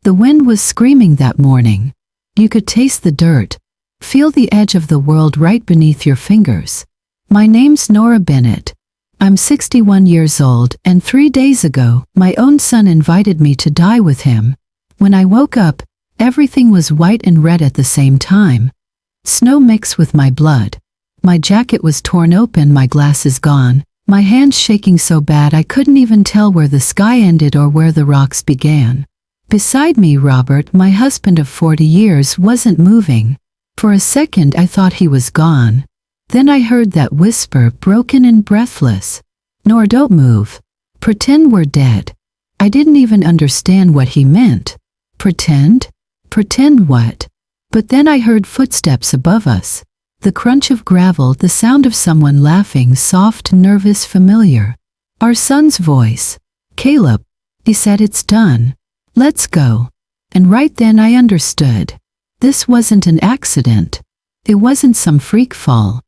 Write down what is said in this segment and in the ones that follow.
The wind was screaming that morning. You could taste the dirt, feel the edge of the world right beneath your fingers. My name's Nora Bennett. I'm 61 years old, and 3 days ago, my own son invited me to die with him. When I woke up, everything was white and red at the same time. Snow mixed with my blood. My jacket was torn open, my glasses gone, my hands shaking so bad I couldn't even tell where the sky ended or where the rocks began. Beside me, Robert, my husband of 40 years, wasn't moving. For a second I thought he was gone. Then I heard that whisper, broken and breathless. "Nor, don't move. Pretend we're dead." I didn't even understand what he meant. Pretend? Pretend what? But then I heard footsteps above us. The crunch of gravel, the sound of someone laughing, soft, nervous, familiar. Our son's voice. "Caleb," he said, "it's done. Let's go." And right then I understood. This wasn't an accident. It wasn't some freak fall.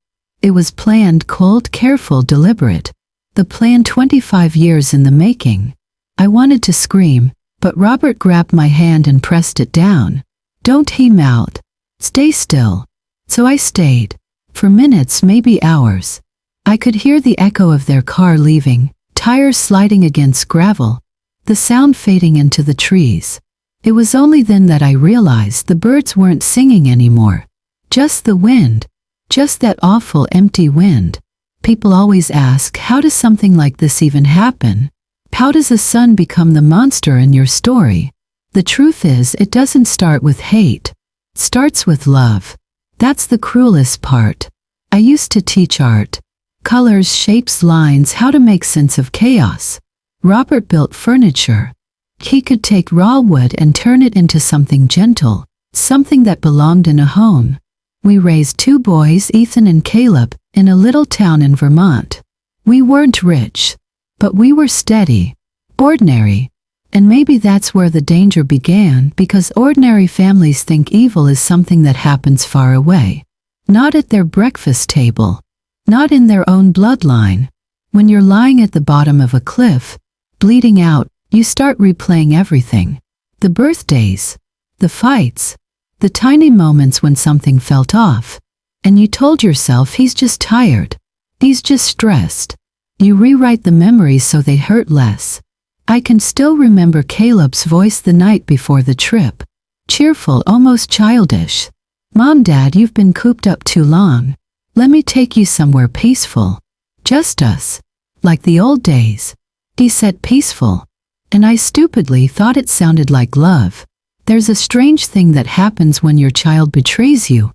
It was planned, cold, careful, deliberate. The plan 25 years in the making. I wanted to scream, but Robert grabbed my hand and pressed it down. "Don't," he mouthed. "Stay still." So I stayed. For minutes, maybe hours. I could hear the echo of their car leaving, tires sliding against gravel, the sound fading into the trees. It was only then that I realized the birds weren't singing anymore. Just the wind. Just that awful empty wind. People always ask, how does something like this even happen? How does a son become the monster in your story? The truth is, it doesn't start with hate. It starts with love. That's the cruelest part. I used to teach art. Colors, shapes, lines, how to make sense of chaos. Robert built furniture. He could take raw wood and turn it into something gentle, something that belonged in a home. We raised 2 boys, Ethan and Caleb, in a little town in Vermont. We weren't rich, but we were steady, ordinary. And maybe that's where the danger began, because ordinary families think evil is something that happens far away. Not at their breakfast table. Not in their own bloodline. When you're lying at the bottom of a cliff, bleeding out, you start replaying everything. The birthdays, the fights, the tiny moments when something felt off, and you told yourself he's just tired, he's just stressed. You rewrite the memories so they hurt less. I can still remember Caleb's voice the night before the trip. Cheerful, almost childish. "Mom, Dad, you've been cooped up too long. Let me take you somewhere peaceful. Just us. Like the old days." He said peaceful. And I stupidly thought it sounded like love. There's a strange thing that happens when your child betrays you.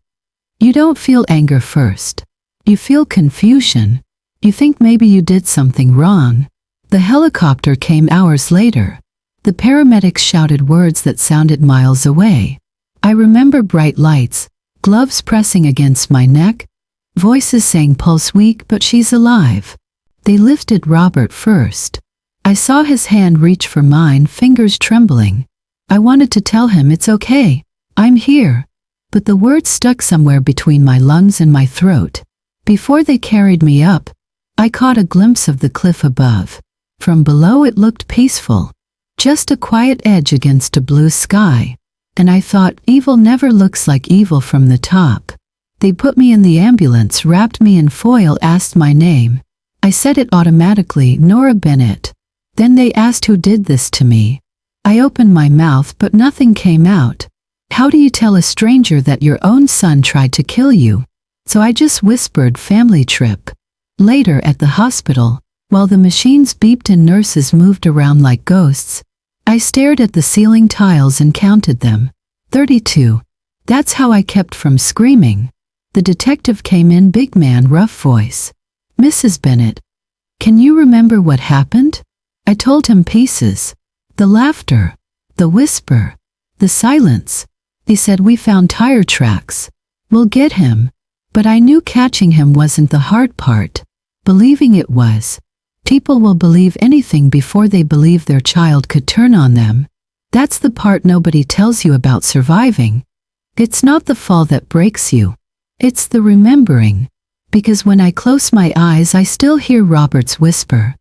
You don't feel anger first. You feel confusion. You think maybe you did something wrong. The helicopter came hours later. The paramedics shouted words that sounded miles away. I remember bright lights, gloves pressing against my neck, voices saying pulse weak but she's alive. They lifted Robert first. I saw his hand reach for mine, fingers trembling. I wanted to tell him it's okay, I'm here. But the words stuck somewhere between my lungs and my throat. Before they carried me up, I caught a glimpse of the cliff above. From below it looked peaceful. Just a quiet edge against a blue sky. And I thought, evil never looks like evil from the top. They put me in the ambulance, wrapped me in foil, asked my name. I said it automatically, Nora Bennett. Then they asked who did this to me. I opened my mouth but nothing came out. How do you tell a stranger that your own son tried to kill you? So I just whispered, family trip. Later at the hospital, while the machines beeped and nurses moved around like ghosts, I stared at the ceiling tiles and counted them. 32. That's how I kept from screaming. The detective came in, big man, rough voice. "Mrs. Bennett, can you remember what happened?" I told him pieces. The laughter, the whisper, the silence. He said, "We found tire tracks. We'll get him." But I knew catching him wasn't the hard part. Believing it was. People will believe anything before they believe their child could turn on them. That's the part nobody tells you about surviving. It's not the fall that breaks you. It's the remembering. Because when I close my eyes I still hear Robert's whisper.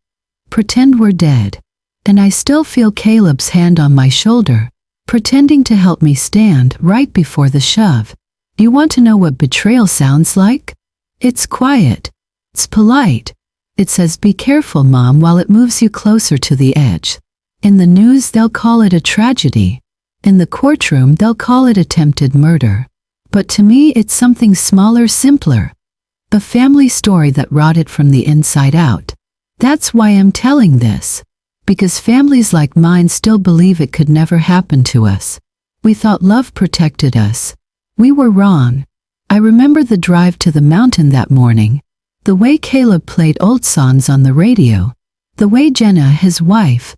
Pretend we're dead. And I still feel Caleb's hand on my shoulder. pretending to help me stand right before the shove. You want to know what betrayal sounds like? It's quiet. It's polite. It says, "Be careful, Mom," while it moves you closer to the edge. In the news, they'll call it a tragedy. In the courtroom, they'll call it attempted murder. But to me, it's something smaller, simpler. A family story that rotted from the inside out. That's why I'm telling this. Because families like mine still believe it could never happen to us. We thought love protected us. We were wrong. I remember the drive to the mountain that morning. The way Caleb played old songs on the radio. The way Jenna, his wife,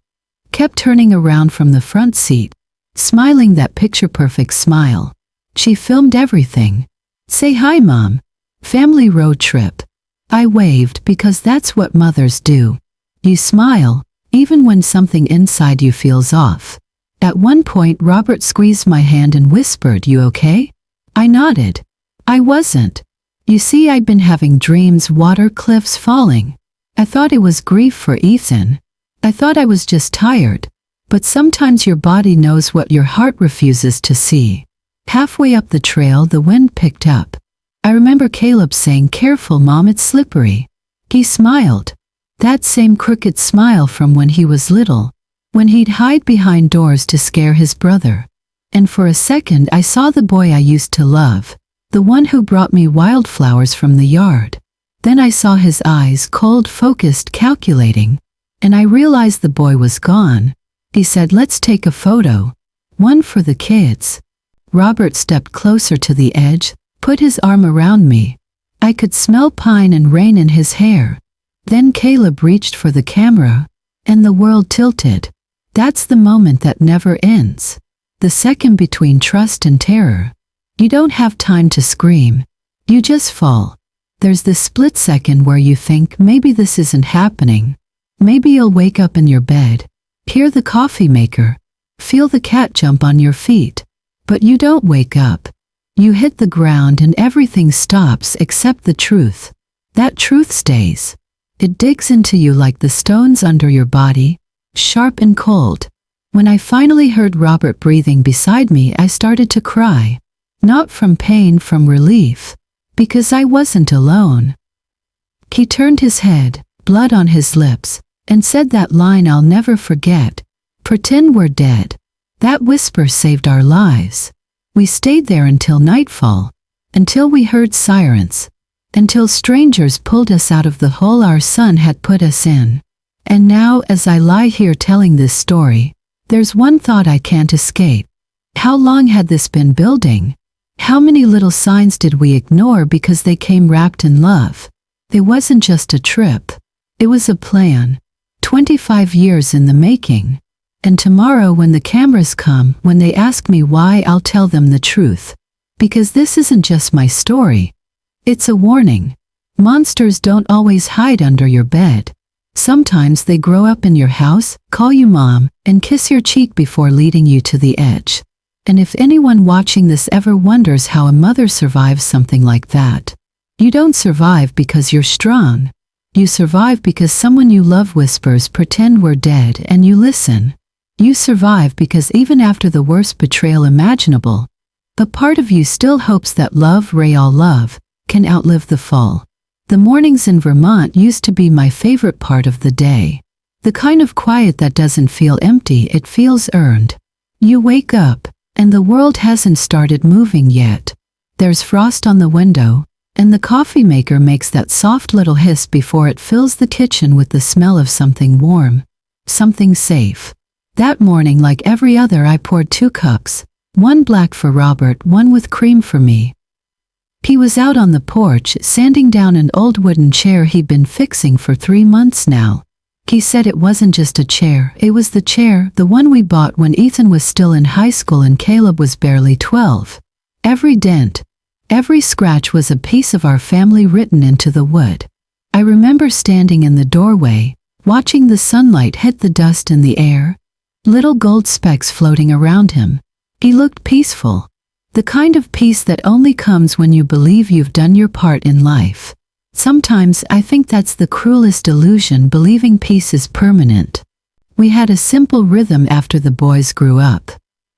kept turning around from the front seat, smiling that picture-perfect smile. She filmed everything. "Say hi, Mom." Family road trip. I waved because that's what mothers do. You smile, even when something inside you feels off. At one point, Robert squeezed my hand and whispered, "You okay?" I nodded. I wasn't. You see, I'd been having dreams, water, cliffs, falling. I thought it was grief for Ethan. I thought I was just tired. But sometimes your body knows what your heart refuses to see. Halfway up the trail, the wind picked up. I remember Caleb saying, "Careful, Mom, it's slippery." He smiled. That same crooked smile from when he was little, when he'd hide behind doors to scare his brother. And for a second I saw the boy I used to love, the one who brought me wildflowers from the yard. Then I saw his eyes, cold, focused, calculating. And I realized the boy was gone. He said, "Let's take a photo. One for the kids." Robert stepped closer to the edge, put his arm around me. I could smell pine and rain in his hair. Then Caleb reached for the camera, and the world tilted. That's the moment that never ends. The second between trust and terror. You don't have time to scream. You just fall. There's this split second where you think, maybe this isn't happening. Maybe you'll wake up in your bed, hear the coffee maker, feel the cat jump on your feet. But you don't wake up. You hit the ground and everything stops except the truth. That truth stays. It digs into you like the stones under your body, sharp and cold. When I finally heard Robert breathing beside me, I started to cry. Not from pain, from relief. Because I wasn't alone. He turned his head, blood on his lips, and said that line I'll never forget. "Pretend we're dead." That whisper saved our lives. We stayed there until nightfall, until we heard sirens, until strangers pulled us out of the hole our son had put us in. And now, as I lie here telling this story, there's one thought I can't escape. How long had this been building? How many little signs did we ignore because they came wrapped in love? It wasn't just a trip. It was a plan. 25 years in the making. And tomorrow when the cameras come, when they ask me why, I'll tell them the truth. Because this isn't just my story. It's a warning. Monsters don't always hide under your bed. Sometimes they grow up in your house, call you Mom, and kiss your cheek before leading you to the edge. And if anyone watching this ever wonders how a mother survives something like that, you don't survive because you're strong. You survive because someone you love whispers, "Pretend we're dead," and you listen. You survive because even after the worst betrayal imaginable, a part of you still hopes that love, real love, can outlive the fall. The mornings in Vermont used to be my favorite part of the day. The kind of quiet that doesn't feel empty, it feels earned. You wake up, and the world hasn't started moving yet. There's frost on the window, and the coffee maker makes that soft little hiss before it fills the kitchen with the smell of something warm, something safe. That morning, like every other, I poured 2 cups, one black for Robert, one with cream for me. He was out on the porch, sanding down an old wooden chair he'd been fixing for 3 months now. He said it wasn't just a chair, it was the chair, the one we bought when Ethan was still in high school and Caleb was barely 12. Every dent, every scratch was a piece of our family written into the wood. I remember standing in the doorway, watching the sunlight hit the dust in the air, little gold specks floating around him. He looked peaceful. The kind of peace that only comes when you believe you've done your part in life. Sometimes I think that's the cruelest illusion, believing peace is permanent. We had a simple rhythm after the boys grew up.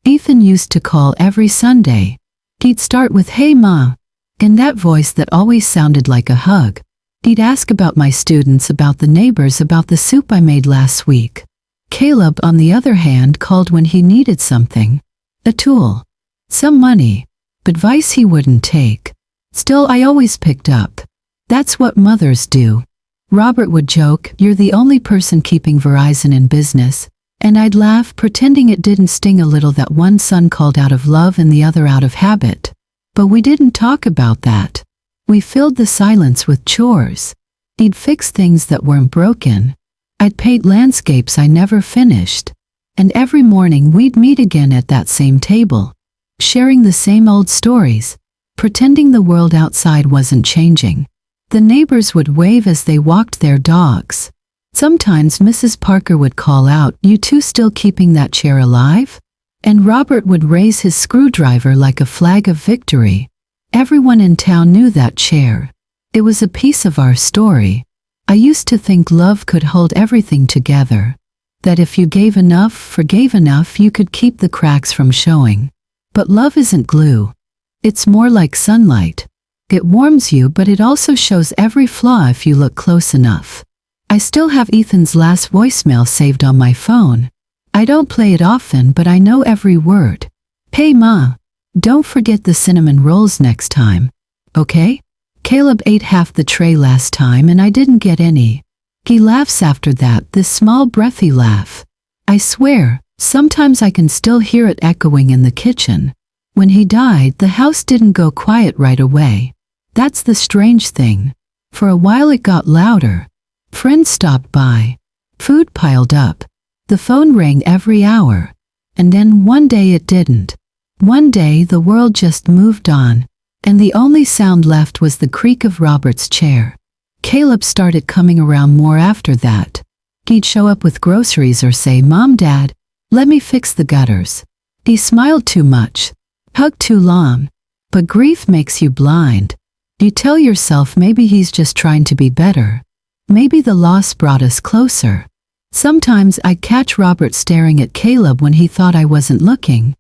Ethan used to call every Sunday. He'd start with, "Hey Ma," in that voice that always sounded like a hug. He'd ask about my students, about the neighbors, about the soup I made last week. Caleb, on the other hand, called when he needed something. A tool. Some money. Advice he wouldn't take. Still, I always picked up. That's what mothers do. Robert would joke, "You're the only person keeping Verizon in business." And I'd laugh, pretending it didn't sting a little that one son called out of love and the other out of habit. But we didn't talk about that. We filled the silence with chores. He'd fix things that weren't broken. I'd paint landscapes I never finished. And every morning we'd meet again at that same table, sharing the same old stories, pretending the world outside wasn't changing. The neighbors would wave as they walked their dogs. Sometimes Mrs. Parker would call out, "You two still keeping that chair alive?" And Robert would raise his screwdriver like a flag of victory. Everyone in town knew that chair. It was a piece of our story. I used to think love could hold everything together. That if you gave enough, forgave enough, you could keep the cracks from showing. But love isn't glue. It's more like sunlight. It warms you, but it also shows every flaw if you look close enough. I still have Ethan's last voicemail saved on my phone. I don't play it often, but I know every word. "Hey Ma, don't forget the cinnamon rolls next time. Okay? Caleb ate half the tray last time and I didn't get any." He laughs after that, this small breathy laugh. I swear, sometimes I can still hear it echoing in the kitchen. When he died, the house didn't go quiet right away. That's the strange thing. For a while it got louder. Friends stopped by. Food piled up. The phone rang every hour. And then one day it didn't. One day the world just moved on. And the only sound left was the creak of Robert's chair. Caleb started coming around more after that. He'd show up with groceries or say, "Mom, Dad, let me fix the gutters." He smiled too much. Hugged too long. But grief makes you blind. You tell yourself maybe he's just trying to be better. Maybe the loss brought us closer. Sometimes I'd catch Robert staring at Caleb when he thought I wasn't looking.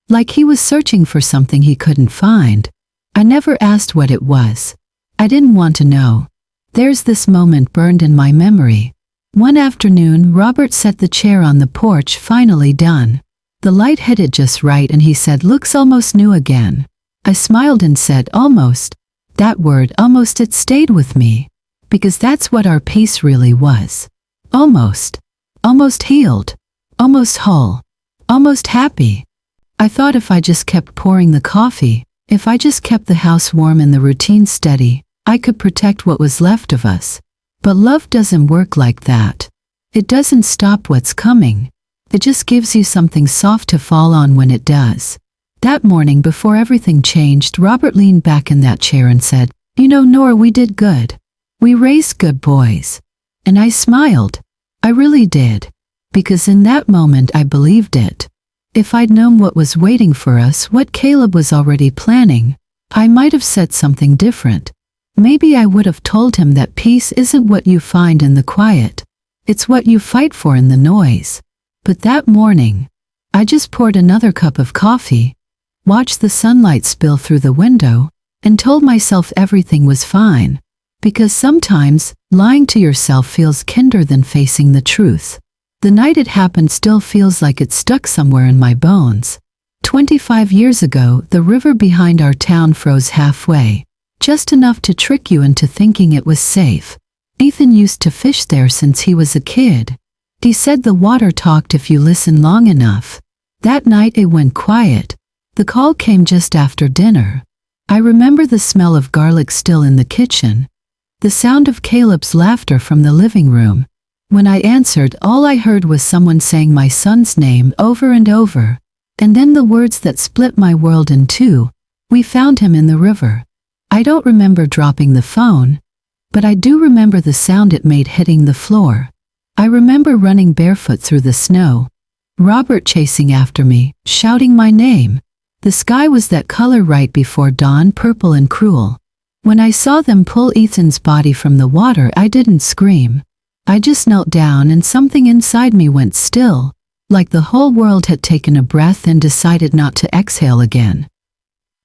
Like he was searching for something he couldn't find. I never asked what it was. I didn't want to know. There's this moment burned in my memory. One afternoon, Robert set the chair on the porch, finally done. The light hit it just right and he said, "Looks almost new again." I smiled and said, "Almost." That word, almost, it stayed with me. Because that's what our peace really was. Almost. Almost healed. Almost whole. Almost happy. I thought if I just kept pouring the coffee, if I just kept the house warm and the routine steady, I could protect what was left of us. But love doesn't work like that. It doesn't stop what's coming. It just gives you something soft to fall on when it does. That morning before everything changed, Robert leaned back in that chair and said, "You know, Nora, we did good. We raised good boys." And I smiled. I really did. Because in that moment I believed it. If I'd known what was waiting for us, what Caleb was already planning, I might have said something different. Maybe I would have told him that peace isn't what you find in the quiet. It's what you fight for in the noise. But that morning, I just poured another cup of coffee, watched the sunlight spill through the window, and told myself everything was fine. Because sometimes, lying to yourself feels kinder than facing the truth. The night it happened still feels like it's stuck somewhere in my bones. 25 years ago, the river behind our town froze halfway, just enough to trick you into thinking it was safe. Ethan used to fish there since he was a kid. He said the water talked if you listen long enough. That night it went quiet. The call came just after dinner. I remember the smell of garlic still in the kitchen. The sound of Caleb's laughter from the living room. When I answered, all I heard was someone saying my son's name over and over. And then the words that split my world in two. "We found him in the river." I don't remember dropping the phone, but I do remember the sound it made hitting the floor. I remember running barefoot through the snow. Robert chasing after me, shouting my name. The sky was that color right before dawn, purple and cruel. When I saw them pull Ethan's body from the water, I didn't scream. I just knelt down and something inside me went still. like the whole world had taken a breath and decided not to exhale again.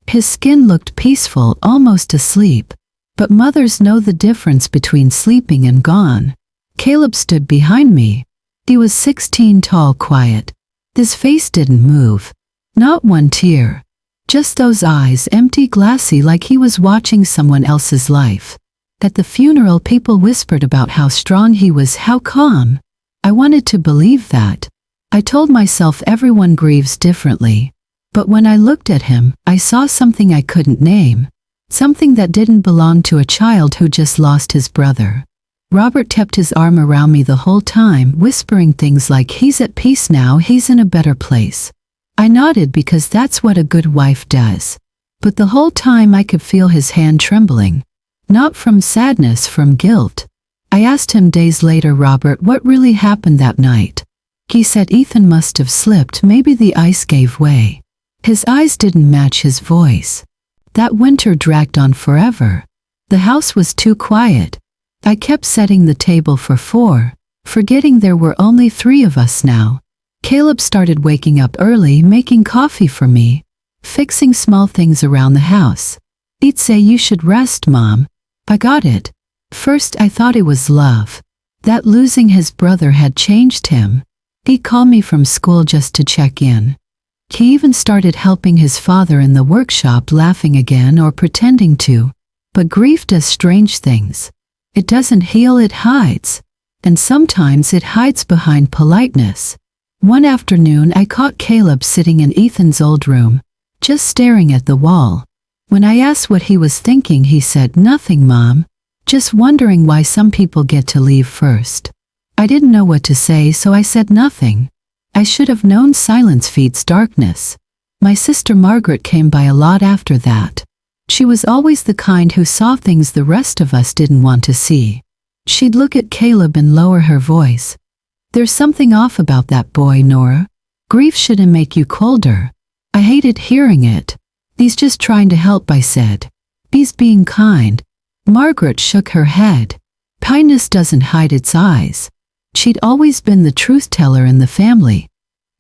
His skin looked peaceful, almost asleep, but mothers know the difference between sleeping and gone. Caleb stood behind me. He was 16 tall, quiet. His face didn't move. Not one tear. Just those eyes, empty, glassy, like he was watching someone else's life. At the funeral, people whispered about how strong he was, how calm. I wanted to believe that. I told myself everyone grieves differently. But when I looked at him, I saw something I couldn't name. Something that didn't belong to a child who just lost his brother. Robert kept his arm around me the whole time, whispering things like, "He's at peace now, he's in a better place." I nodded because that's what a good wife does. But the whole time I could feel his hand trembling. Not from sadness, from guilt. I asked him days later, "Robert, what really happened that night?" He said Ethan must have slipped, maybe the ice gave way. His eyes didn't match his voice. That winter dragged on forever. The house was too quiet. I kept setting the table for 4, forgetting there were only 3 of us now. Caleb started waking up early, making coffee for me, fixing small things around the house. He'd say, "You should rest, Mom." I got it. First I thought it was love. That losing his brother had changed him. He'd call me from school just to check in. He even started helping his father in the workshop, laughing again or pretending to. But grief does strange things. It doesn't heal, it hides. And sometimes it hides behind politeness. One afternoon I caught Caleb sitting in Ethan's old room, just staring at the wall. When I asked what he was thinking, he said, "Nothing, Mom. Just wondering why some people get to leave first." I didn't know what to say, so I said nothing. I should have known silence feeds darkness. My sister Margaret came by a lot after that. She was always the kind who saw things the rest of us didn't want to see. She'd look at Caleb and lower her voice. "There's something off about that boy, Nora. Grief shouldn't make you colder." I hated hearing it. "He's just trying to help," I said. "He's being kind." Margaret shook her head. Kindness doesn't hide its eyes. She'd always been the truth teller in the family.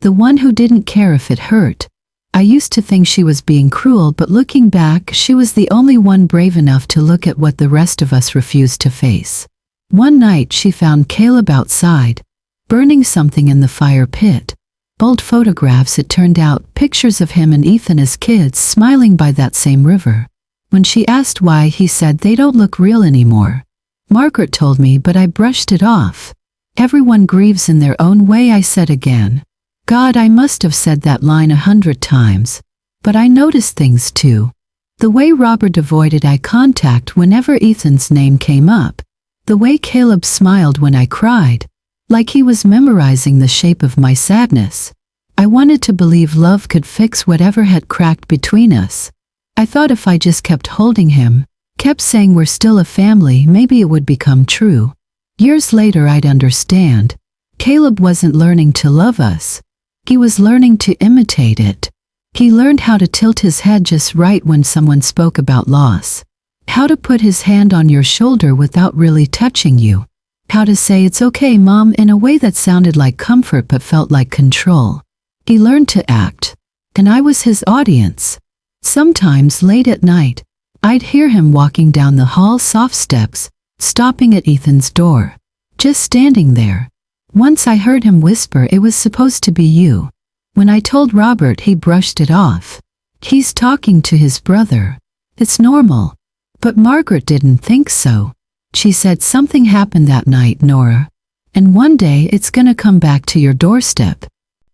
The one who didn't care if it hurt. I used to think she was being cruel, but looking back, she was the only one brave enough to look at what the rest of us refused to face. One night she found Caleb outside, burning something in the fire pit. Old photographs, it turned out, pictures of him and Ethan as kids smiling by that same river. When she asked why, he said, "They don't look real anymore." Margaret told me, but I brushed it off. "Everyone grieves in their own way," I said again. God, I must have said that line 100 times. But I noticed things too. The way Robert avoided eye contact whenever Ethan's name came up. The way Caleb smiled when I cried. Like he was memorizing the shape of my sadness. I wanted to believe love could fix whatever had cracked between us. I thought if I just kept holding him, kept saying we're still a family, maybe it would become true. Years later I'd understand. Caleb wasn't learning to love us. He was learning to imitate it. He learned how to tilt his head just right when someone spoke about loss. How to put his hand on your shoulder without really touching you. How to say "It's okay, Mom" in a way that sounded like comfort but felt like control. He learned to act. And I was his audience. Sometimes late at night, I'd hear him walking down the hall, soft steps, stopping at Ethan's door. Just standing there. Once I heard him whisper, "It was supposed to be you." When I told Robert, he brushed it off. He's talking to his brother. It's normal. But Margaret didn't think so. She said, "Something happened that night, Nora. And one day it's gonna come back to your doorstep."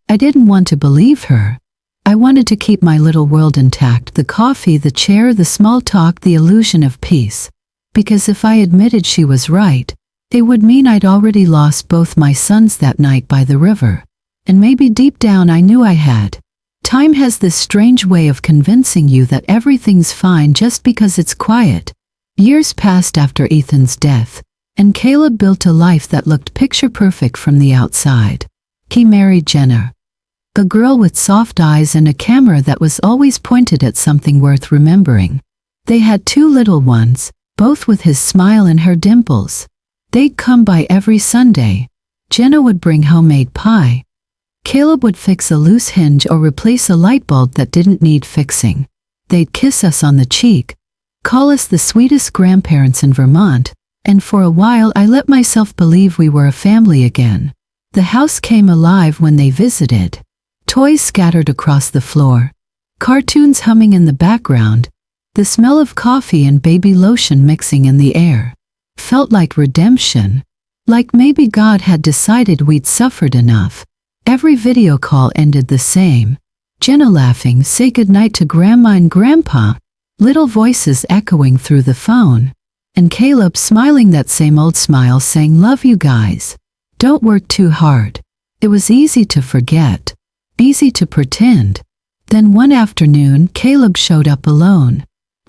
I didn't want to believe her. I wanted to keep my little world intact, the coffee, the chair, the small talk, the illusion of peace. Because if I admitted she was right, it would mean I'd already lost both my sons that night by the river. And maybe deep down I knew I had. Time has this strange way of convincing you that everything's fine just because it's quiet. Years passed after Ethan's death, and Caleb built a life that looked picture perfect from the outside. He married Jenna, a girl with soft eyes and a camera that was always pointed at something worth remembering. They had 2 little ones, both with his smile and her dimples. They'd come by every Sunday. Jenna would bring homemade pie. Caleb would fix a loose hinge or replace a light bulb that didn't need fixing. They'd kiss us on the cheek, call us the sweetest grandparents in Vermont, and for a while I let myself believe we were a family again. The house came alive when they visited. Toys scattered across the floor, cartoons humming in the background, the smell of coffee and baby lotion mixing in the air. Felt like redemption. Like maybe God had decided we'd suffered enough. Every video call ended the same. Jenna laughing, say goodnight to Grandma and Grandpa, little voices echoing through the phone, and Caleb smiling that same old smile saying, "Love you guys. Don't work too hard." It was easy to forget, easy to pretend. Then one afternoon, Caleb showed up alone.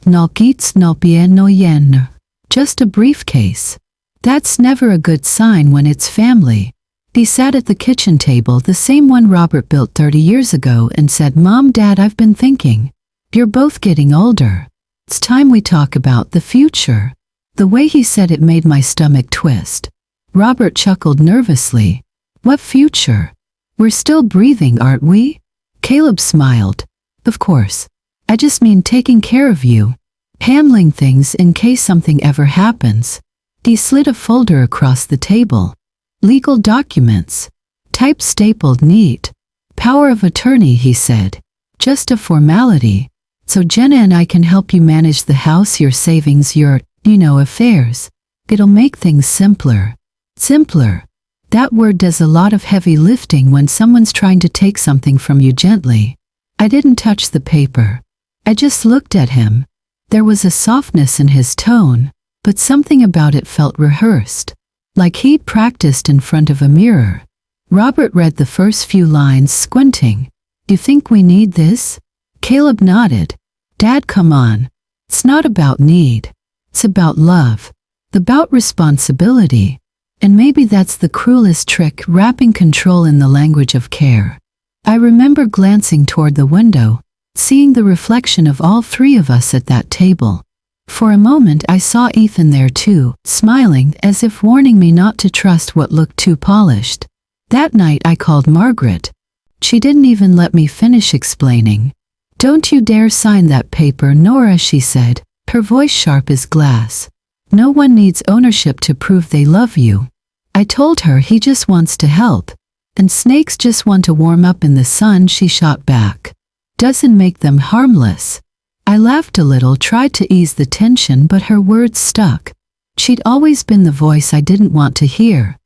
No kits, no bien, no yen. Just a briefcase. That's never a good sign when it's family. He sat at the kitchen table, the same one Robert built 30 years ago, and said, "Mom, Dad, I've been thinking. You're both getting older. It's time we talk about the future." The way he said it made my stomach twist. Robert chuckled nervously. "What future? We're still breathing, aren't we?" Caleb smiled. "Of course. I just mean taking care of you. Handling things in case something ever happens." He slid a folder across the table. "Legal documents. Type stapled neat. Power of attorney," he said. "Just a formality. So Jenna and I can help you manage the house, your savings, your, affairs. It'll make things simpler." Simpler. That word does a lot of heavy lifting when someone's trying to take something from you gently. I didn't touch the paper. I just looked at him. There was a softness in his tone, but something about it felt rehearsed, like he'd practiced in front of a mirror. Robert read the first few lines, squinting. "You think we need this?" Caleb nodded. "Dad, come on. It's not about need. It's about love. About responsibility. And maybe that's the cruelest trick, wrapping control in the language of care." I remember glancing toward the window, seeing the reflection of all three of us at that table. For a moment I saw Ethan there too, smiling as if warning me not to trust what looked too polished. That night I called Margaret. She didn't even let me finish explaining. "Don't you dare sign that paper, Nora," she said, her voice sharp as glass. "No one needs ownership to prove they love you." I told her he just wants to help. "And snakes just want to warm up in the sun," she shot back. "Doesn't make them harmless." I laughed a little, tried to ease the tension, but her words stuck. She'd always been the voice I didn't want to hear.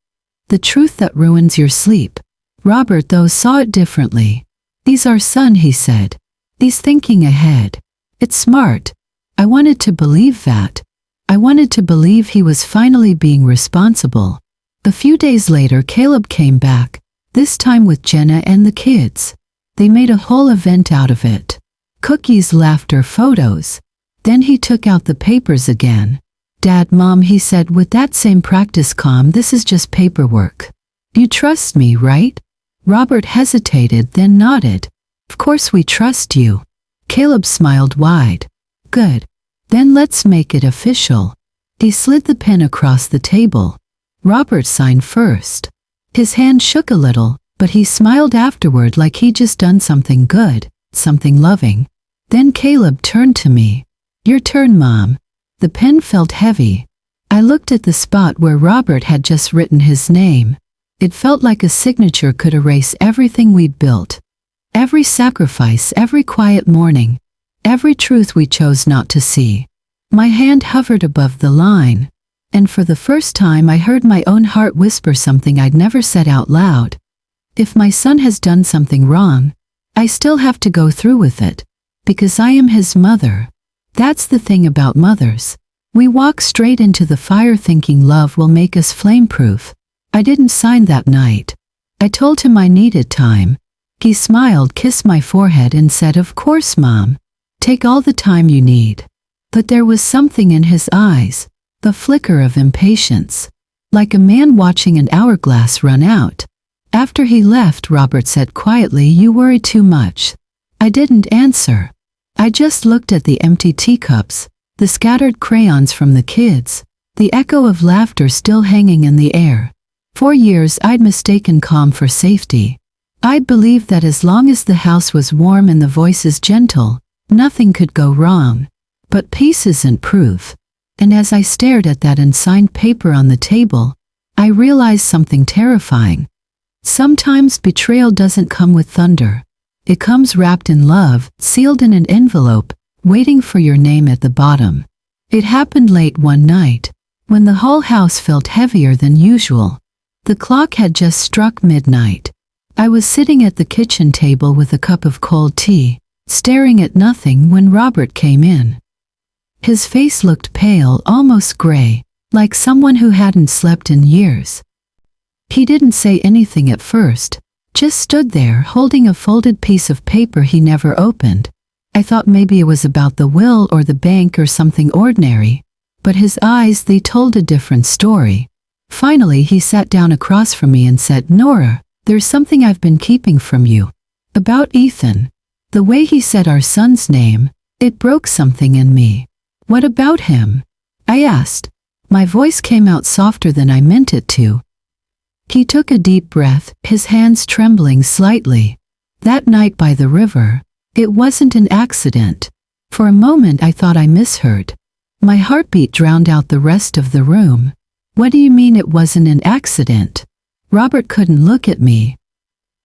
The truth that ruins your sleep. Robert, though, saw it differently. "He's our son," he said. "He's thinking ahead. It's smart." I wanted to believe that. I wanted to believe he was finally being responsible. A few days later, Caleb came back, this time with Jenna and the kids. They made a whole event out of it. Cookies, laughter, photos. Then he took out the papers again. "Dad, Mom," he said with that same practice calm, "this is just paperwork. You trust me, right?" Robert hesitated, then nodded. "Of course we trust you." Caleb smiled wide. "Good. Then let's make it official." He slid the pen across the table. Robert signed first. His hand shook a little, but he smiled afterward like he'd just done something good, something loving. Then Caleb turned to me. "Your turn, Mom." The pen felt heavy. I looked at the spot where Robert had just written his name. It felt like a signature could erase everything we'd built. Every sacrifice, every quiet morning, every truth we chose not to see. My hand hovered above the line, and for the first time I heard my own heart whisper something I'd never said out loud. If my son has done something wrong, I still have to go through with it, because I am his mother. That's the thing about mothers. We walk straight into the fire thinking love will make us flame-proof. I didn't sign that night. I told him I needed time. He smiled, kissed my forehead, and said, "Of course, Mom. Take all the time you need." But there was something in his eyes, the flicker of impatience, like a man watching an hourglass run out. After he left, Robert said quietly, "You worry too much." I didn't answer. I just looked at the empty teacups, the scattered crayons from the kids, the echo of laughter still hanging in the air. For years I'd mistaken calm for safety. I believed that as long as the house was warm and the voices gentle, nothing could go wrong. But peace isn't proof. And as I stared at that unsigned paper on the table, I realized something terrifying. Sometimes betrayal doesn't come with thunder. It comes wrapped in love, sealed in an envelope, waiting for your name at the bottom. It happened late one night, when the whole house felt heavier than usual. The clock had just struck midnight. I was sitting at the kitchen table with a cup of cold tea, staring at nothing when Robert came in. His face looked pale, almost gray, like someone who hadn't slept in years. He didn't say anything at first, just stood there holding a folded piece of paper he never opened. I thought maybe it was about the will or the bank or something ordinary, but his eyes, they told a different story. Finally, he sat down across from me and said, "Nora, there's something I've been keeping from you. About Ethan." The way he said our son's name, it broke something in me. "What about him?" I asked. My voice came out softer than I meant it to. He took a deep breath, his hands trembling slightly. "That night by the river, it wasn't an accident." For a moment I thought I misheard. My heartbeat drowned out the rest of the room. "What do you mean it wasn't an accident?" Robert couldn't look at me.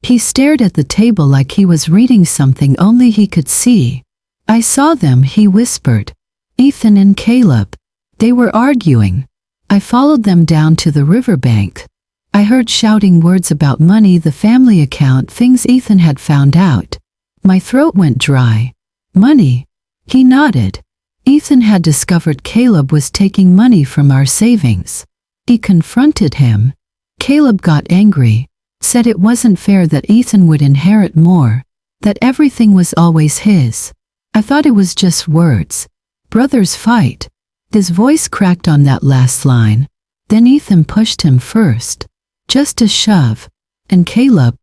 He stared at the table like he was reading something only he could see. "I saw them," he whispered. "Ethan and Caleb. They were arguing. I followed them down to the riverbank. I heard shouting words about money, the family account, things Ethan had found out." My throat went dry. "Money?" He nodded. "Ethan had discovered Caleb was taking money from our savings. He confronted him. Caleb got angry, said it wasn't fair that Ethan would inherit more, that everything was always his. I thought it was just words. Brothers fight." His voice cracked on that last line. "Then Ethan pushed him first. Just a shove. And Caleb..."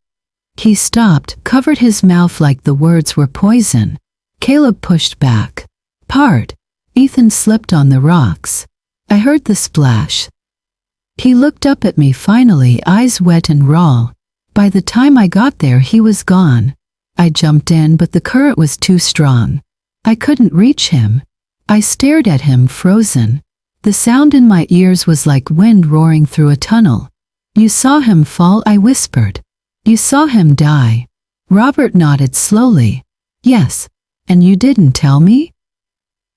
He stopped, covered his mouth like the words were poison. "Caleb pushed back. Hard. Ethan slipped on the rocks. I heard the splash." He looked up at me finally, eyes wet and raw. By the time I got there, he was gone. I jumped in, but the current was too strong. I couldn't reach him. I stared at him, frozen. The sound in my ears was like wind roaring through a tunnel. "You saw him fall?" I whispered. "You saw him die?" Robert nodded slowly. "Yes. And you didn't tell me?"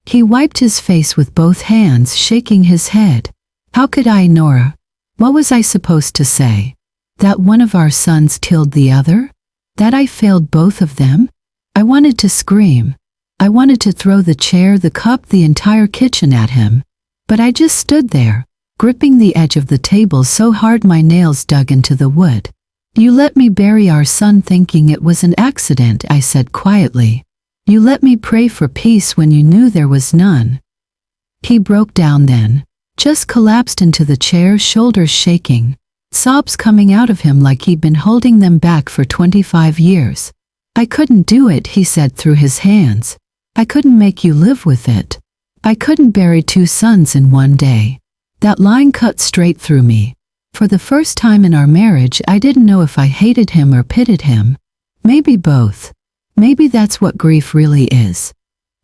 He wiped his face with both hands, shaking his head. "How could I, Nora? What was I supposed to say? That one of our sons killed the other? That I failed both of them?" I wanted to scream. I wanted to throw the chair, the cup, the entire kitchen at him. But I just stood there, gripping the edge of the table so hard my nails dug into the wood. "You let me bury our son thinking it was an accident," I said quietly. "You let me pray for peace when you knew there was none." He broke down then, just collapsed into the chair, shoulders shaking, sobs coming out of him like he'd been holding them back for 25 years. "I couldn't do it," he said through his hands. "I couldn't make you live with it. I couldn't bury two sons in one day." That line cut straight through me. For the first time in our marriage, I didn't know if I hated him or pitied him. Maybe both. Maybe that's what grief really is.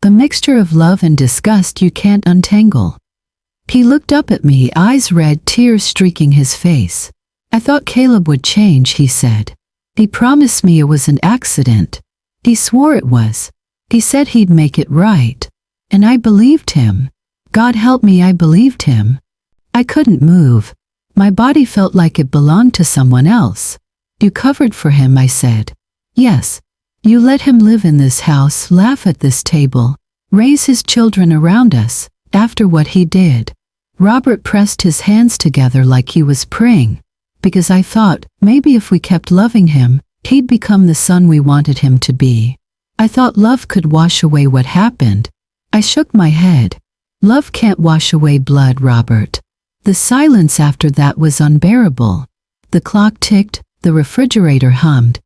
A mixture of love and disgust you can't untangle. He looked up at me, eyes red, tears streaking his face. "I thought Caleb would change," he said. "He promised me it was an accident. He swore it was. He said he'd make it right. And I believed him. God help me, I believed him." I couldn't move. My body felt like it belonged to someone else. "You covered for him," I said. "Yes. You let him live in this house, laugh at this table, raise his children around us, after what he did." Robert pressed his hands together like he was praying, because I thought, maybe if we kept loving him, he'd become the son we wanted him to be. I thought love could wash away what happened. I shook my head. "Love can't wash away blood, Robert." The silence after that was unbearable. The clock ticked, the refrigerator hummed,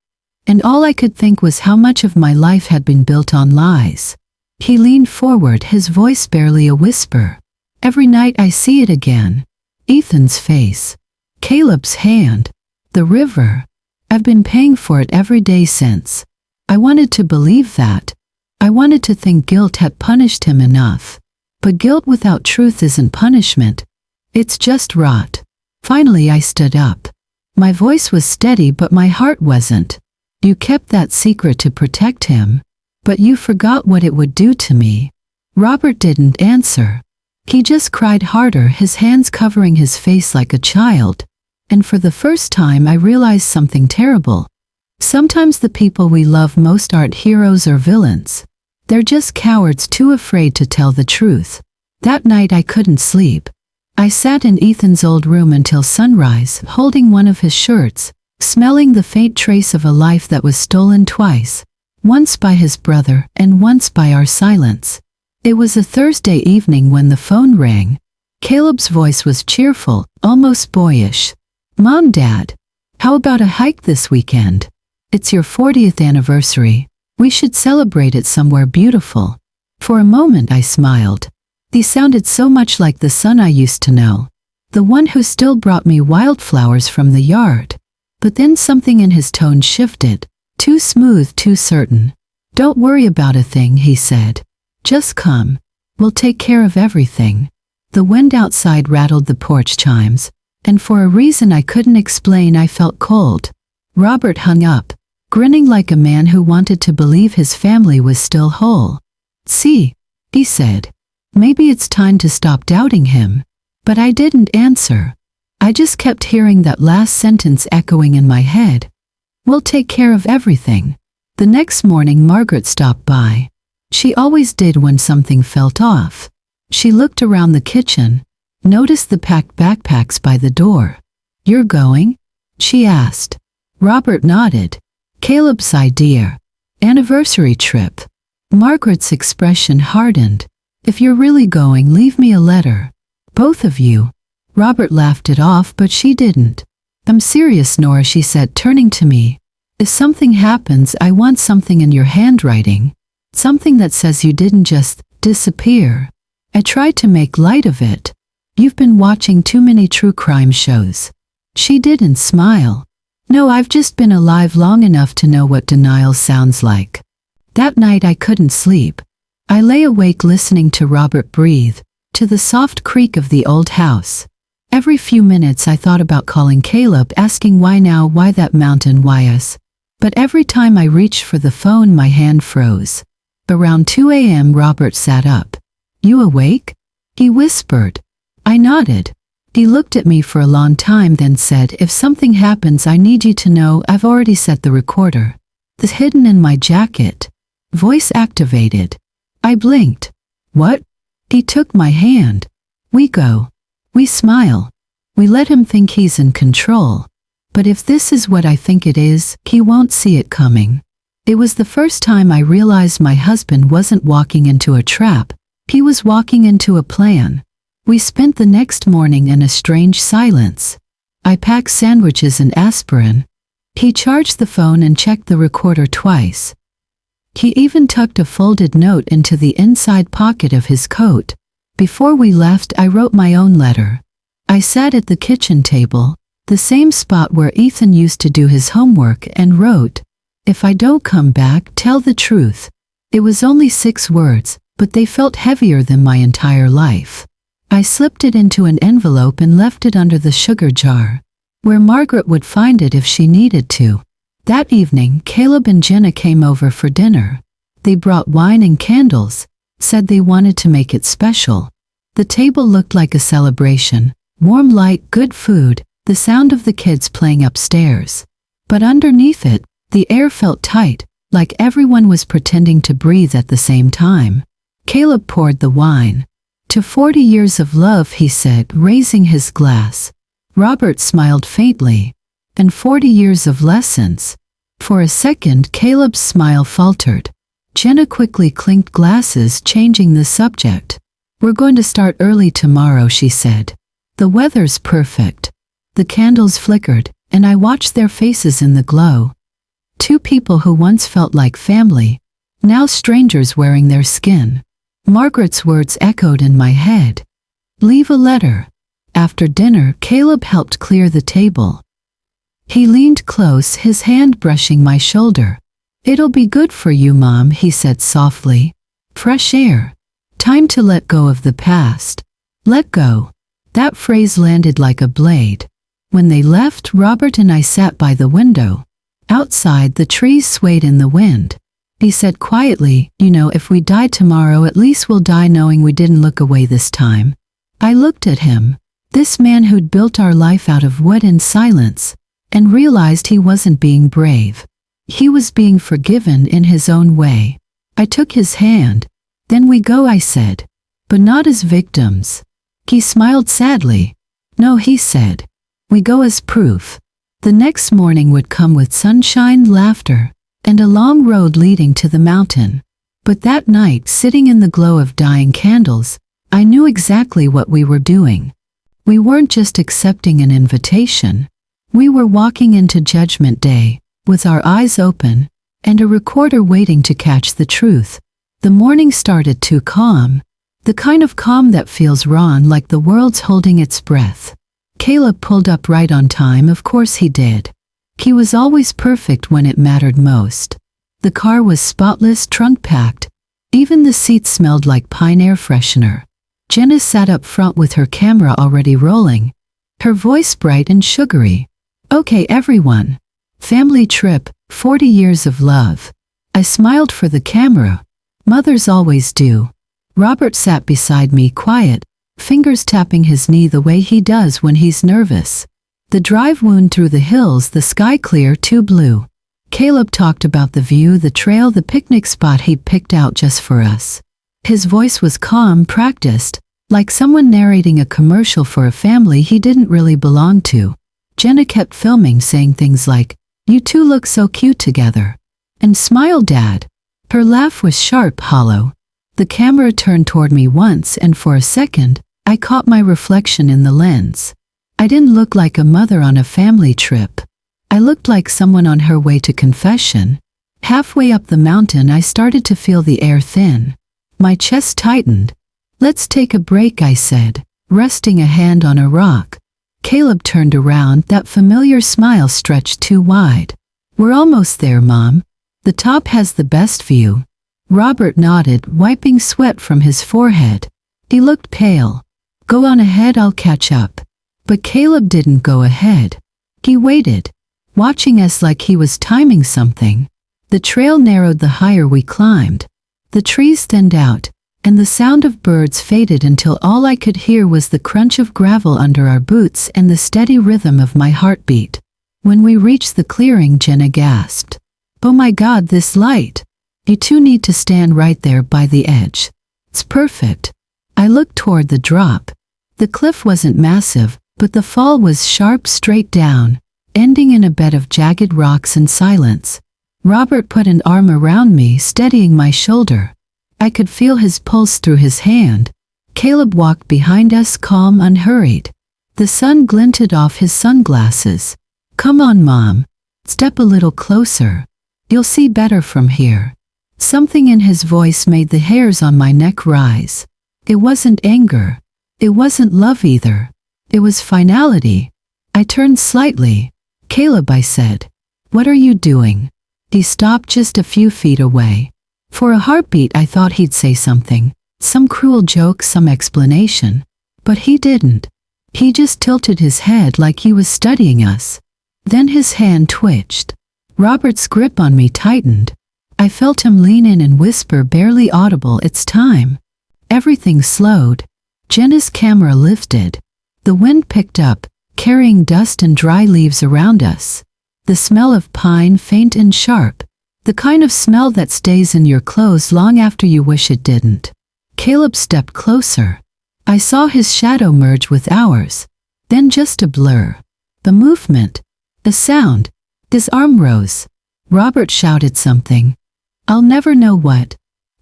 and all I could think was how much of my life had been built on lies. He leaned forward, his voice barely a whisper. "Every night I see it again. Ethan's face. Caleb's hand. The river. I've been paying for it every day since. I wanted to believe that. I wanted to think guilt had punished him enough. But guilt without truth isn't punishment. It's just rot. Finally I stood up. My voice was steady but my heart wasn't. You kept that secret to protect him. But you forgot what it would do to me. Robert didn't answer. He just cried harder, his hands covering his face like a child. And for the first time I realized something terrible. Sometimes the people we love most aren't heroes or villains. They're just cowards too afraid to tell the truth. That night I couldn't sleep. I sat in Ethan's old room until sunrise, holding one of his shirts, smelling the faint trace of a life that was stolen twice. Once by his brother and once by our silence. It was a Thursday evening when the phone rang. Caleb's voice was cheerful, almost boyish. "Mom, Dad, how about a hike this weekend? It's your 40th anniversary. We should celebrate it somewhere beautiful." For a moment I smiled. He sounded so much like the son I used to know. The one who still brought me wildflowers from the yard. But then something in his tone shifted. Too smooth, too certain. "Don't worry about a thing," he said. "Just come. We'll take care of everything." The wind outside rattled the porch chimes, and for a reason I couldn't explain I felt cold. Robert hung up, grinning like a man who wanted to believe his family was still whole. "See," he said. "Maybe it's time to stop doubting him." But I didn't answer. I just kept hearing that last sentence echoing in my head. "We'll take care of everything." The next morning Margaret stopped by. She always did when something felt off. She looked around the kitchen, noticed the packed backpacks by the door. "You're going?" she asked. Robert nodded. "Caleb's idea. Anniversary trip." Margaret's expression hardened. "If you're really going, leave me a letter. Both of you." Robert laughed it off, but she didn't. "I'm serious, Nora," she said, turning to me. "If something happens, I want something in your handwriting. Something that says you didn't just disappear." I tried to make light of it. "You've been watching too many true crime shows." She didn't smile. "No, I've just been alive long enough to know what denial sounds like." That night I couldn't sleep. I lay awake listening to Robert breathe, to the soft creak of the old house. Every few minutes I thought about calling Caleb, asking why now, why that mountain, why us. But every time I reached for the phone my hand froze. Around 2 a.m. Robert sat up. "You awake?" he whispered. I nodded. He looked at me for a long time, then said, "If something happens, I need you to know I've already set the recorder. It's hidden in my jacket." Voice activated. I blinked. "What?" He took my hand. "We go. We smile. We let him think he's in control. But if this is what I think it is, he won't see it coming." It was the first time I realized my husband wasn't walking into a trap. He was walking into a plan. We spent the next morning in a strange silence. I packed sandwiches and aspirin. He charged the phone and checked the recorder twice. He even tucked a folded note into the inside pocket of his coat. Before we left, I wrote my own letter. I sat at the kitchen table, the same spot where Ethan used to do his homework, and wrote, "If I don't come back, tell the truth." It was only 6 words, but they felt heavier than my entire life. I slipped it into an envelope and left it under the sugar jar, where Margaret would find it if she needed to. That evening, Caleb and Jenna came over for dinner. They brought wine and candles, said they wanted to make it special. The table looked like a celebration. Warm light, good food, the sound of the kids playing upstairs. But underneath it, the air felt tight, like everyone was pretending to breathe at the same time. Caleb poured the wine. "To 40 years of love," he said, raising his glass. Robert smiled faintly. "And 40 years of lessons." For a second, Caleb's smile faltered. Jenna quickly clinked glasses, changing the subject. "We're going to start early tomorrow," she said. "The weather's perfect." The candles flickered, and I watched their faces in the glow. 2 people who once felt like family, now strangers wearing their skin. Margaret's words echoed in my head. "Leave a letter." After dinner, Caleb helped clear the table. He leaned close, his hand brushing my shoulder. "It'll be good for you, Mom," he said softly. "Fresh air. Time to let go of the past." Let go. That phrase landed like a blade. When they left, Robert and I sat by the window. Outside, the trees swayed in the wind. He said quietly, "You know, if we die tomorrow, at least we'll die knowing we didn't look away this time." I looked at him, this man who'd built our life out of wood and silence, and realized he wasn't being brave. He was being forgiven in his own way. I took his hand. "Then we go," I said. "But not as victims." He smiled sadly. "No," he said. "We go as proof." The next morning would come with sunshine, laughter, and a long road leading to the mountain. But that night, sitting in the glow of dying candles, I knew exactly what we were doing. We weren't just accepting an invitation. We were walking into Judgment Day, with our eyes open, and a recorder waiting to catch the truth. The morning started too calm. The kind of calm that feels wrong, like the world's holding its breath. Caleb pulled up right on time, of course he did. He was always perfect when it mattered most. The car was spotless, trunk-packed. Even the seats smelled like pine air freshener. Jenna sat up front with her camera already rolling, her voice bright and sugary. "Okay, everyone. Family trip, 40 years of love." I smiled for the camera. Mothers always do. Robert sat beside me, quiet, fingers tapping his knee the way he does when he's nervous. The drive wound through the hills, the sky clear, too blue. Caleb talked about the view, the trail, the picnic spot he'd picked out just for us. His voice was calm, practiced, like someone narrating a commercial for a family he didn't really belong to. Jenna kept filming, saying things like, "You two look so cute together." And "Smile, Dad." Her laugh was sharp, hollow. The camera turned toward me once, and for a second, I caught my reflection in the lens. I didn't look like a mother on a family trip. I looked like someone on her way to confession. Halfway up the mountain, I started to feel the air thin. My chest tightened. "Let's take a break," I said, resting a hand on a rock. Caleb turned around, that familiar smile stretched too wide. "We're almost there, Mom. The top has the best view." Robert nodded, wiping sweat from his forehead. He looked pale. "Go on ahead, I'll catch up." But Caleb didn't go ahead. He waited, watching us like he was timing something. The trail narrowed the higher we climbed. The trees thinned out, and the sound of birds faded until all I could hear was the crunch of gravel under our boots and the steady rhythm of my heartbeat. When we reached the clearing, Jenna gasped. "Oh my God, this light! You two need to stand right there by the edge. It's perfect." I looked toward the drop. The cliff wasn't massive, but the fall was sharp, straight down, ending in a bed of jagged rocks and silence. Robert put an arm around me, steadying my shoulder. I could feel his pulse through his hand. Caleb walked behind us, calm, unhurried. The sun glinted off his sunglasses. "Come on, Mom. Step a little closer. You'll see better from here." Something in his voice made the hairs on my neck rise. It wasn't anger. It wasn't love either. It was finality. I turned slightly. "Caleb," I said. "What are you doing?" He stopped just a few feet away. For a heartbeat I thought he'd say something, some cruel joke, some explanation. But he didn't. He just tilted his head like he was studying us. Then his hand twitched. Robert's grip on me tightened. I felt him lean in and whisper, barely audible, "It's time." Everything slowed. Jenna's camera lifted. The wind picked up, carrying dust and dry leaves around us. The smell of pine, faint and sharp. The kind of smell that stays in your clothes long after you wish it didn't. Caleb stepped closer. I saw his shadow merge with ours. Then just a blur. A movement. A sound. His arm rose. Robert shouted something. I'll never know what.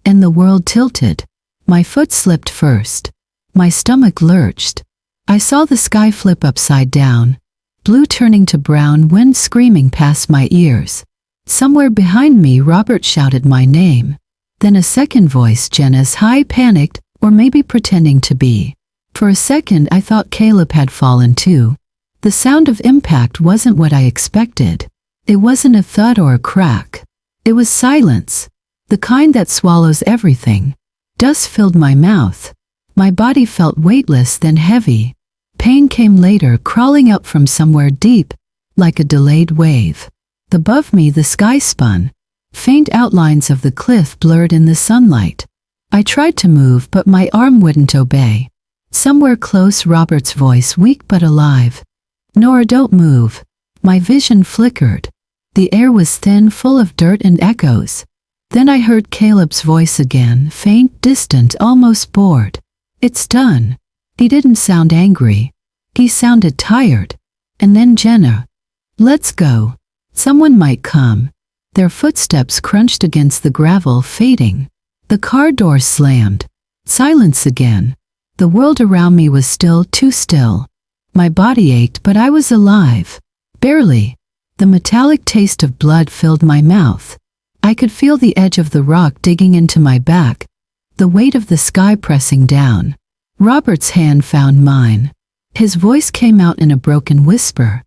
And the world tilted. My foot slipped first. My stomach lurched. I saw the sky flip upside down. Blue turning to brown, wind screaming past my ears. Somewhere behind me, Robert shouted my name. Then a second voice, Jenna's, high, panicked, or maybe pretending to be. For a second I thought Caleb had fallen too. The sound of impact wasn't what I expected. It wasn't a thud or a crack. It was silence, the kind that swallows everything. Dust filled my mouth. My body felt weightless then heavy. Pain came later, crawling up from somewhere deep, like a delayed wave. Above me the sky spun. Faint outlines of the cliff blurred in the sunlight. I tried to move, but my arm wouldn't obey. Somewhere close, Robert's voice, weak but alive. "Nora, don't move." My vision flickered. The air was thin, full of dirt and echoes. Then I heard Caleb's voice again, faint, distant, almost bored. "It's done." He didn't sound angry. He sounded tired. And then Jenna. "Let's go. Someone might come." Their footsteps crunched against the gravel, fading. The car door slammed. Silence again. The world around me was still, too still. My body ached, but I was alive. Barely. The metallic taste of blood filled my mouth. I could feel the edge of the rock digging into my back, the weight of the sky pressing down. Robert's hand found mine. His voice came out in a broken whisper.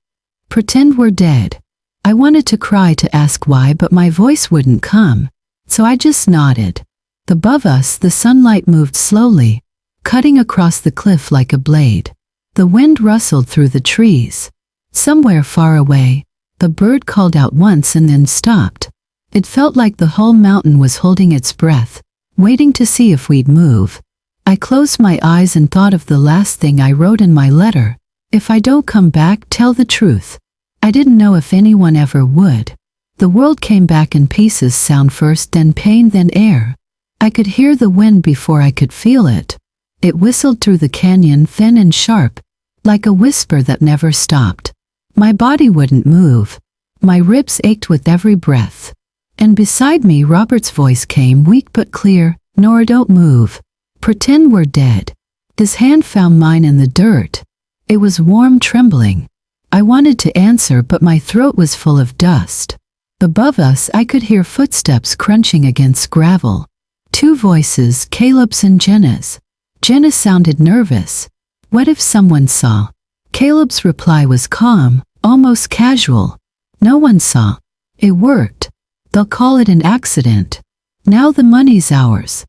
"Pretend we're dead." I wanted to cry, to ask why, but my voice wouldn't come, so I just nodded. Above us, the sunlight moved slowly, cutting across the cliff like a blade. The wind rustled through the trees. Somewhere far away, a bird called out once and then stopped. It felt like the whole mountain was holding its breath, waiting to see if we'd move. I closed my eyes and thought of the last thing I wrote in my letter. "If I don't come back, tell the truth." I didn't know if anyone ever would. The world came back in pieces, sound first, then pain, then air. I could hear the wind before I could feel it. It whistled through the canyon, thin and sharp, like a whisper that never stopped. My body wouldn't move. My ribs ached with every breath. And beside me, Robert's voice came, weak but clear. "Nora, don't move. Pretend we're dead." His hand found mine in the dirt. It was warm, trembling. I wanted to answer, but my throat was full of dust. Above us, I could hear footsteps crunching against gravel. Two voices, Caleb's and Jenna's. Jenna sounded nervous. What if someone saw? Caleb's reply was calm, almost casual. "No one saw. It worked. They'll call it an accident. Now the money's ours."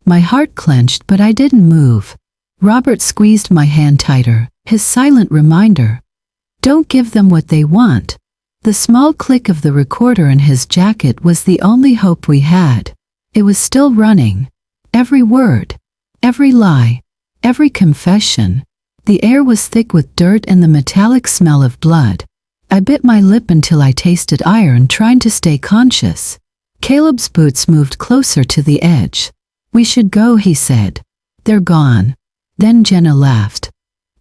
My heart clenched, but I didn't move. Robert squeezed my hand tighter, his silent reminder. "Don't give them what they want." The small click of the recorder in his jacket was the only hope we had. It was still running. Every word, every lie, every confession. The air was thick with dirt and the metallic smell of blood. I bit my lip until I tasted iron, trying to stay conscious. Caleb's boots moved closer to the edge. "We should go," he said. "They're gone." Then Jenna laughed.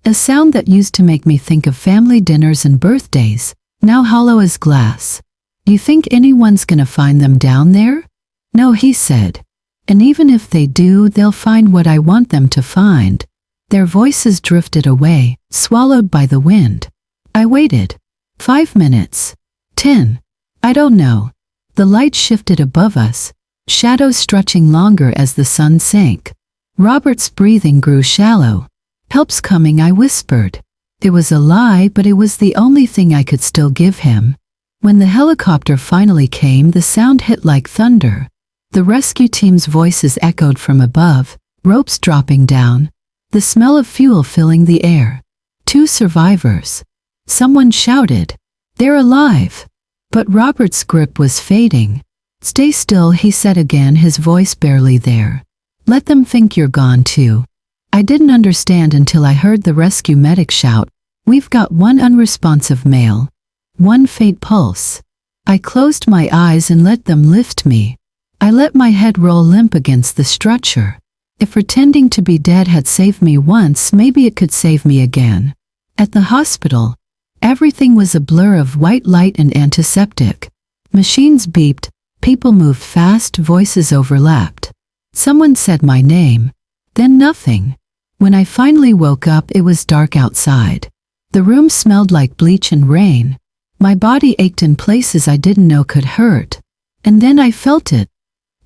A sound that used to make me think of family dinners and birthdays, now hollow as glass. "You think anyone's gonna find them down there?" "No," he said. "And even if they do, they'll find what I want them to find." Their voices drifted away, swallowed by the wind. I waited. 5 minutes. 10. I don't know. The light shifted above us, shadows stretching longer as the sun sank. Robert's breathing grew shallow. "Help's coming," I whispered. It was a lie, but it was the only thing I could still give him. When the helicopter finally came, the sound hit like thunder. The rescue team's voices echoed from above, ropes dropping down, the smell of fuel filling the air. 2 survivors. Someone shouted, "They're alive!" But Robert's grip was fading. "Stay still," he said again, his voice barely there. "Let them think you're gone too." I didn't understand until I heard the rescue medic shout, "We've got 1 unresponsive male. 1 faint pulse." I closed my eyes and let them lift me. I let my head roll limp against the stretcher. If pretending to be dead had saved me once, maybe it could save me again. At the hospital, everything was a blur of white light and antiseptic. Machines beeped, people moved fast, voices overlapped. Someone said my name. Then nothing. When I finally woke up, it was dark outside. The room smelled like bleach and rain. My body ached in places I didn't know could hurt. And then I felt it.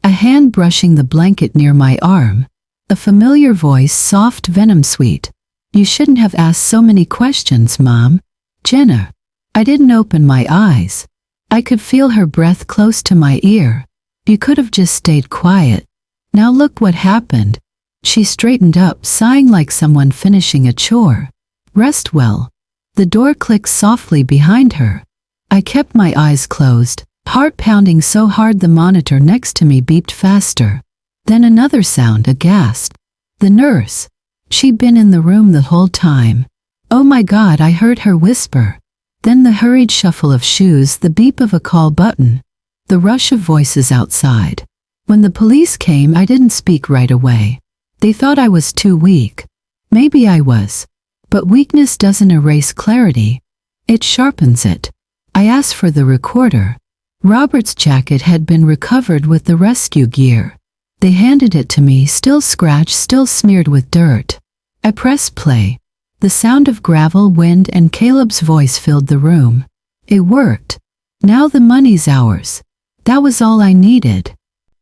A hand brushing the blanket near my arm. A familiar voice, soft, venom sweet. "You shouldn't have asked so many questions, Mom." Jenna. I didn't open my eyes. I could feel her breath close to my ear. You could have just stayed quiet. Now look what happened. She straightened up, sighing like someone finishing a chore. Rest well. The door clicked softly behind her. I kept my eyes closed, heart pounding so hard the monitor next to me beeped faster. Then another sound, a gasp. The nurse. She'd been in the room the whole time. Oh my God, I heard her whisper. Then the hurried shuffle of shoes, the beep of a call button. The rush of voices outside. When the police came, I didn't speak right away. They thought I was too weak. Maybe I was. But weakness doesn't erase clarity. It sharpens it. I asked for the recorder. Robert's jacket had been recovered with the rescue gear. They handed it to me, still scratched, still smeared with dirt. I pressed play. The sound of gravel, wind, and Caleb's voice filled the room. It worked. Now the money's ours. That was all I needed.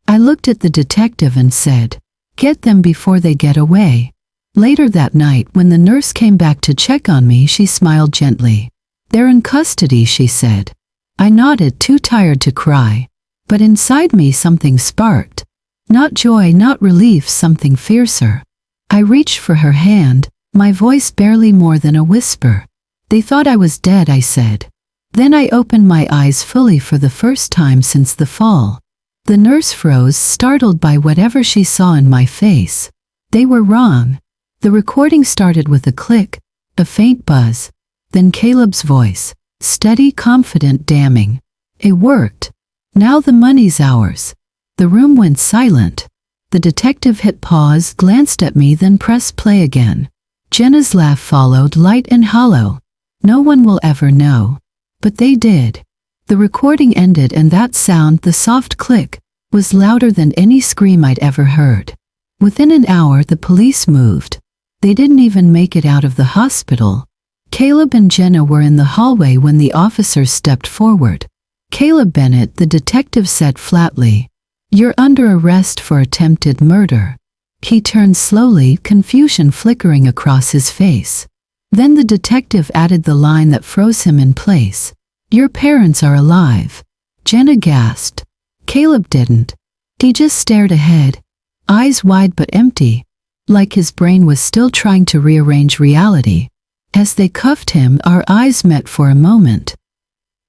I looked at the detective and said, "Get them before they get away." Later that night, when the nurse came back to check on me, she smiled gently. "They're in custody," she said. I nodded, too tired to cry. But inside me something sparked. Not joy, not relief, something fiercer. I reached for her hand, my voice barely more than a whisper. "They thought I was dead," I said. Then I opened my eyes fully for the first time since the fall. The nurse froze, startled by whatever she saw in my face. They were wrong. The recording started with a click, a faint buzz. Then Caleb's voice, steady, confident, damning. It worked. Now the money's ours. The room went silent. The detective hit pause, glanced at me, then pressed play again. Jenna's laugh followed, light and hollow. No one will ever know. But they did. The recording ended, and that sound, the soft click, was louder than any scream I'd ever heard. Within an hour, the police moved. They didn't even make it out of the hospital. Caleb and Jenna were in the hallway when the officers stepped forward. "Caleb Bennett," the detective said flatly. "You're under arrest for attempted murder." He turned slowly, confusion flickering across his face. Then the detective added the line that froze him in place. "Your parents are alive." Jenna gasped. Caleb didn't. He just stared ahead, eyes wide but empty, like his brain was still trying to rearrange reality. As they cuffed him, our eyes met for a moment.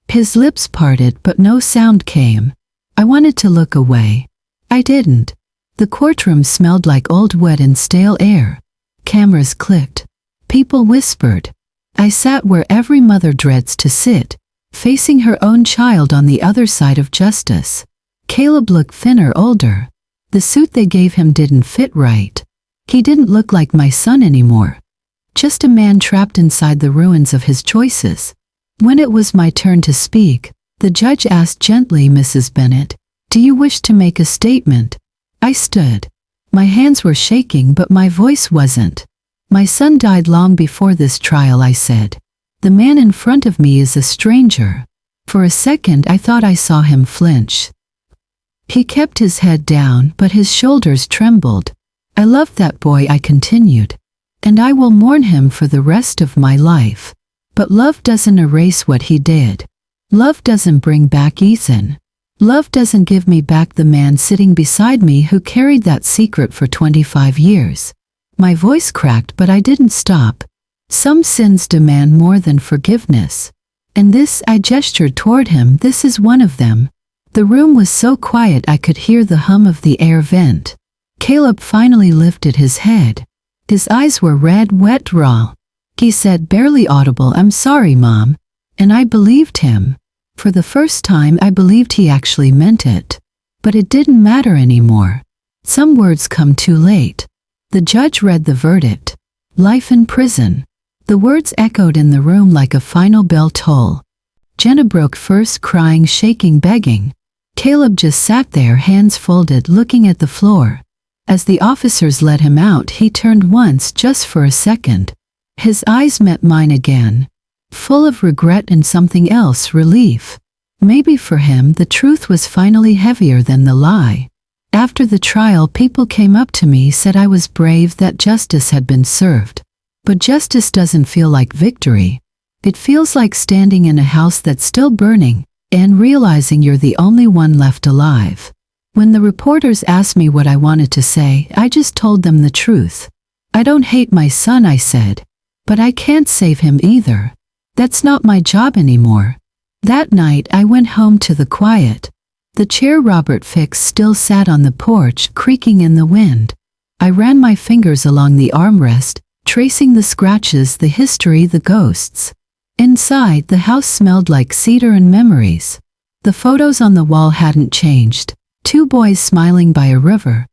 His lips parted, but no sound came. I wanted to look away. I didn't. The courtroom smelled like old wet and stale air. Cameras clicked. People whispered. I sat where every mother dreads to sit, facing her own child on the other side of justice. Caleb looked thinner, older. The suit they gave him didn't fit right. He didn't look like my son anymore. Just a man trapped inside the ruins of his choices. When it was my turn to speak, the judge asked gently, "Mrs. Bennett, do you wish to make a statement?" I stood. My hands were shaking, but my voice wasn't. "My son died long before this trial," I said. "The man in front of me is a stranger." For a second I thought I saw him flinch. He kept his head down, but his shoulders trembled. "I loved that boy," I continued, "and I will mourn him for the rest of my life. But love doesn't erase what he did. Love doesn't bring back Ethan. Love doesn't give me back the man sitting beside me who carried that secret for 25 years. My voice cracked, but I didn't stop. Some sins demand more than forgiveness. And this, I gestured toward him, this is one of them. The room was so quiet I could hear the hum of the air vent. Caleb finally lifted his head. His eyes were red, wet, raw. He said, barely audible, "I'm sorry, Mom." And I believed him. For the first time, I believed he actually meant it. But it didn't matter anymore. Some words come too late. The judge read the verdict. Life in prison. The words echoed in the room like a final bell toll. Jenna broke first, crying, shaking, begging. Caleb just sat there, hands folded, looking at the floor. As the officers let him out, he turned once, just for a second. His eyes met mine again, full of regret and something else, relief. Maybe for him, the truth was finally heavier than the lie. After the trial, people came up to me, said I was brave, that justice had been served. But justice doesn't feel like victory. It feels like standing in a house that's still burning and realizing you're the only one left alive. When the reporters asked me what I wanted to say, I just told them the truth. I don't hate my son, I said, but I can't save him either. That's not my job anymore. That night I went home to the quiet. The chair Robert fixed still sat on the porch, creaking in the wind. I ran my fingers along the armrest, tracing the scratches, the history, the ghosts. Inside, the house smelled like cedar and memories. The photos on the wall hadn't changed. 2 boys smiling by a river.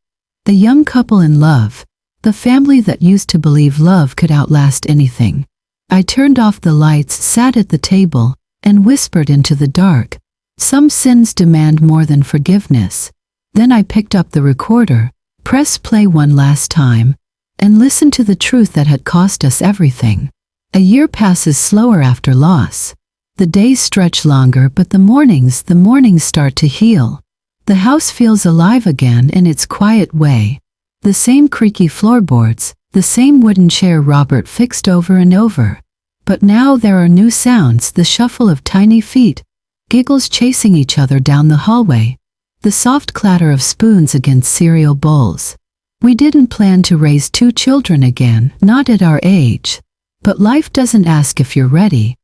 The young couple in love. The family that used to believe love could outlast anything. I turned off the lights, sat at the table, and whispered into the dark. Some sins demand more than forgiveness. Then I picked up the recorder, pressed play one last time, and listened to the truth that had cost us everything. A year passes slower after loss. The days stretch longer, but the mornings start to heal. The house feels alive again in its quiet way. The same creaky floorboards, the same wooden chair Robert fixed over and over. But now there are new sounds, the shuffle of tiny feet, giggles chasing each other down the hallway, the soft clatter of spoons against cereal bowls. We didn't plan to raise 2 children again, not at our age. But life doesn't ask if you're ready.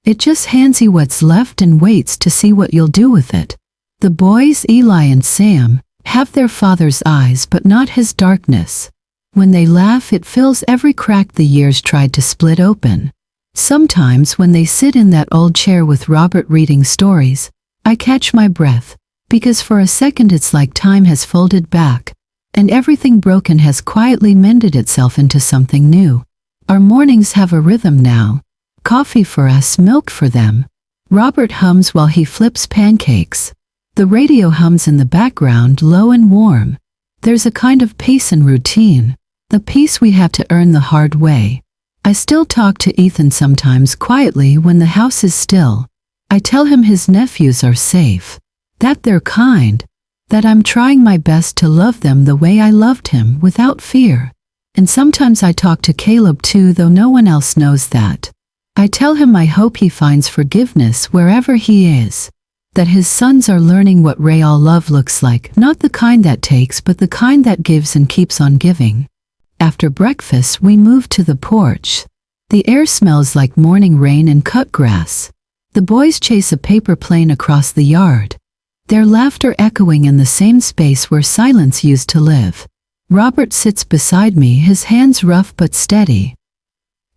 It just hands you what's left and waits to see what you'll do with it. The boys, Eli and Sam, have their father's eyes but not his darkness. When they laugh, it fills every crack the years tried to split open. Sometimes when they sit in that old chair with Robert reading stories, I catch my breath, because for a second it's like time has folded back, and everything broken has quietly mended itself into something new. Our mornings have a rhythm now. Coffee for us, milk for them. Robert hums while he flips pancakes. The radio hums in the background, low and warm. There's a kind of pace and routine, the peace we have to earn the hard way. I still talk to Ethan sometimes quietly when the house is still. I tell him his nephews are safe, that they're kind, that I'm trying my best to love them the way I loved him, without fear. And sometimes I talk to Caleb too, though no one else knows that. I tell him I hope he finds forgiveness wherever he is, that his sons are learning what real love looks like, not the kind that takes but the kind that gives and keeps on giving. After breakfast we move to the porch. The air smells like morning rain and cut grass. The boys chase a paper plane across the yard, their laughter echoing in the same space where silence used to live. Robert sits beside me, his hands rough but steady.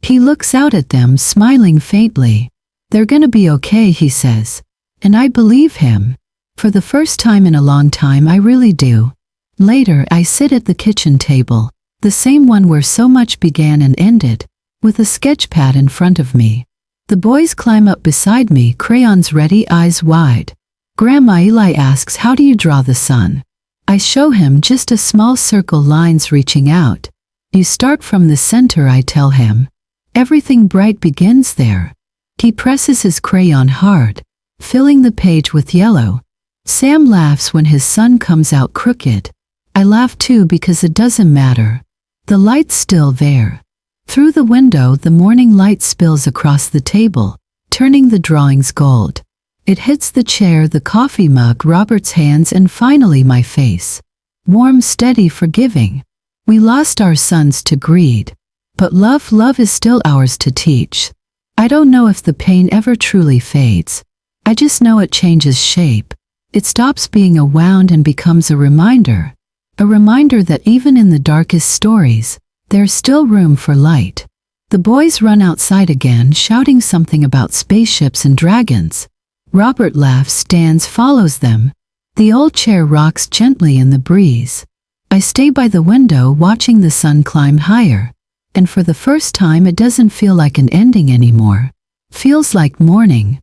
He looks out at them, smiling faintly. They're gonna be okay, he says. And I believe him. For the first time in a long time, I really do. Later, I sit at the kitchen table, the same one where so much began and ended, with a sketch pad in front of me. The boys climb up beside me, crayons ready, eyes wide. Grandma, Eli asks, how do you draw the sun? I show him just a small circle, lines reaching out. You start from the center, I tell him. Everything bright begins there. He presses his crayon hard, filling the page with yellow. Sam laughs when his sun comes out crooked. I laugh too because it doesn't matter. The light's still there. Through the window, the morning light spills across the table, turning the drawings gold. It hits the chair, the coffee mug, Robert's hands, and finally my face. Warm, steady, forgiving. We lost our sons to greed. But love is still ours to teach. I don't know if the pain ever truly fades. I just know it changes shape. It stops being a wound and becomes a reminder. A reminder that even in the darkest stories, there's still room for light. The boys run outside again, shouting something about spaceships and dragons. Robert laughs, stands, follows them. The old chair rocks gently in the breeze. I stay by the window watching the sun climb higher. And for the first time it doesn't feel like an ending anymore. Feels like morning.